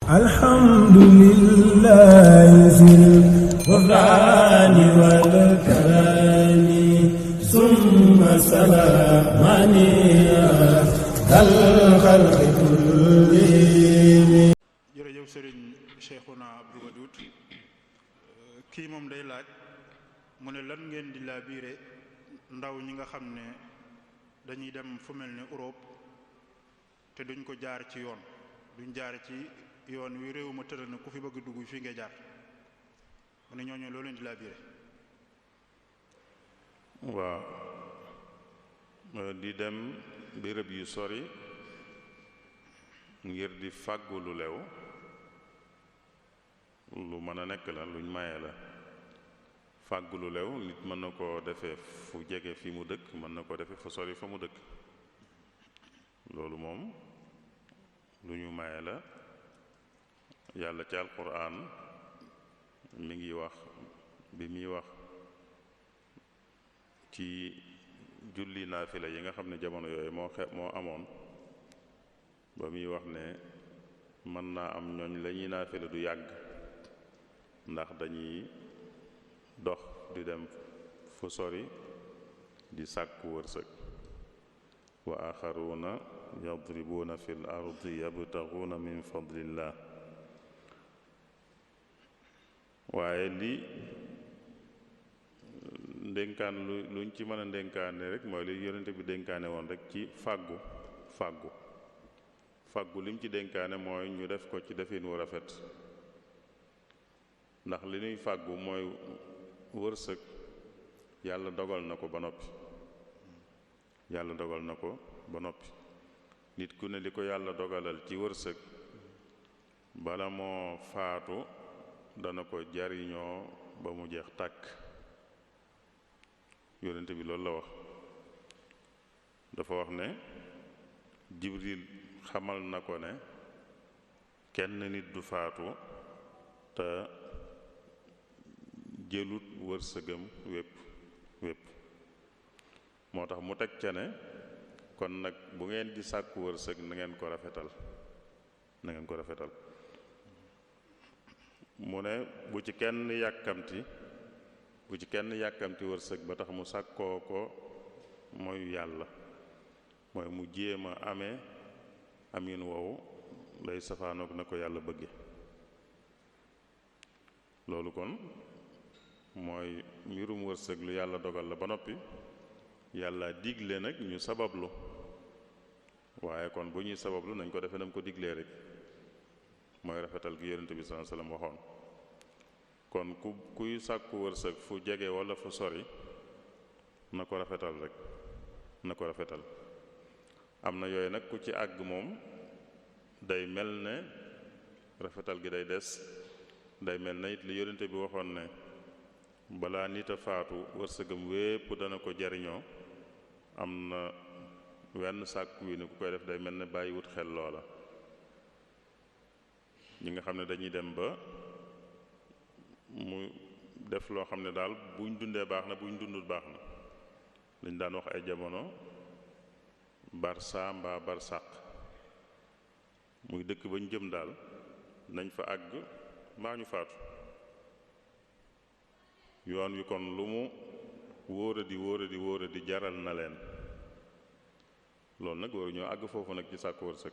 alhamdulillahi zil ghufrani wal karami summa salamani dal khalqi kulli. jërëjëf sëriñ Cheikhouna Abdou Wadoud kii moom day laaj mu ne lan ngeen di laabiire ndaw ñi nga xam ne dañuy dem fu mel ne Europe te duñ ko jaar ci yoon duñ jaar ci yoon wi réew ma tëral na ku fi bëgg dugg fii nga jaar mu ne ñooñu loolu leen di laabiire. waaw di dem béréb yu sori ngir di fàggu lu lew lu mën a nekk la luñ maye la. fàggu lu lew nit mën na koo defee fu jege fi mu dëkk mën na koo defee fu sori fa mu dëkk loolu moom lu ñu maye la. yàlla ci alquran mi ngi wax bi muy wax ci julli naafila yi nga xam ne jamono yooyu moo amoon ba muy wax ne mën naa am ñooñ la ñuy naafila du yàgg ndax dañuy dox di dem fu sori di sàkku wërsëg wa axaruuna yadribuuna fi l ardi yabtaxuuna min fadlillah. waaye li ndénkaan luñ ci mën a ndénkaane rek mooy li yonente bi dénkaane woon rek ci fàggu lim ci dénkaane mooy ñu def ko ci defin wu rafet ndax li ñuy fàggu mooy wërsëg yàlla dogal na ko ba noppi nit ku ne li ko yàlla dogalal ci wërsëg bala moo faatu dana ko jariñoo ba mu jeex tàkk. yonente bi loolu la wax dafa wax ne Jibril xamal na ko ne kenn nit du faatu te jëlut wërsëgam wépp moo tax mu teg ca ne kon nag bu ngeen di sàkku wërsëg na ngeen ko rafetal mu ne bu ci kenn yàkkamti wërsëg ba tax mu sàkkoo ko mooy yàlla mooy mu jéem a amee amin woowu lay safaanoog na ko yàlla bëgge loolu kon mooy mbirum wërsëg lu yàlla dogal la ba noppi yàlla digle nag ñu sabablu waaye kon bu ñuy sabablu nañ ko defe nam ko diglee rek mooy rafetal gi yonente bi sallallahu alayhi wasallam waxoon. kon kuy sàkku wërsëg fu jege walla fu sori na ko rafetal am na yooyu nag ku ci àgg moom day mel ne rafetal gi day des day mel ne it li yonente bi waxoon ne balaa nit a faatu wërsëgam wépp dana ko jariñoo am na wenn sàkku wi ne ku koy def day mel ne bàyyiwut xel loola. ñi nga xam ne dañuy dem ba mu def loo xam ne daal buñ dundee baax na buñ dundul baax na lañ daan wax ay jamono barsa mbaa barsàq muy dëkk bañ jëm daal nañ fa àgg mbaa ñu faatu yoon wi kon lu mu wóoradi jaral na leen loolu nag waruñoo àgg foofu nag ci sàkku wërsëg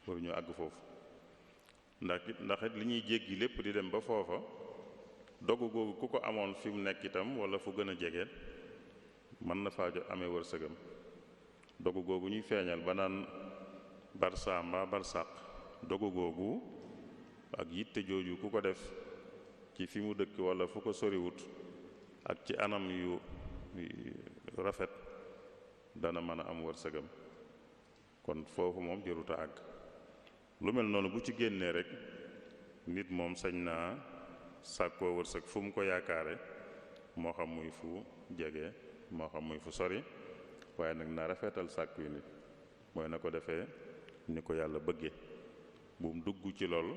waruñoo àgg foofu ndax it li ñuy jéggi lépp di dem ba foofa dogu googu ku ko amoon fi mu nekk itam wala fu gën a jege mën na faa amee wërsëgam dogu googu ñuy feeñal ba naan barsa mbaa barsàq dogu googu ak yitte jooju ku ko def ci fi mu dëkk wala fu ko soriwut ak ci anam yu rafet dana mën a am wërsëgam kon foofu moom jëruta àgg. lu mel noonu bu ci génnee rek nit moom sañ naa sàkkoo wërsëg fu mu ko yaakaare moo xam muy fu jege moo xam muy fu sori waaye nag na rafetal sàkk wi nit mooy na ko defee ni ko yàlla bëgge bu mu dugg ci lool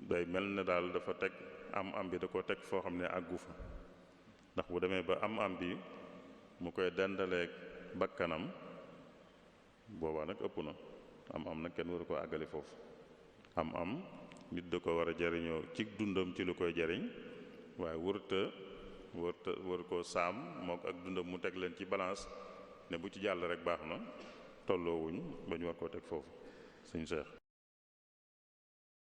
day mel ne daal dafa teg am bi da ko teg foo xam ne àggu fa ndax bu demee ba am bi mu koy dendaleeg bakkanam boobaa nag ëpp na am nag kenn waru koo àggale foofu. am nit da ko war a jariñoo ci dundam ci lu koy jariñ waaye wër koo saam mook ak dundam mu teg leen ci balance ne bu ci jàll rek baax na tolloowuñ ba ñu war koo teg foofu suñu Seex.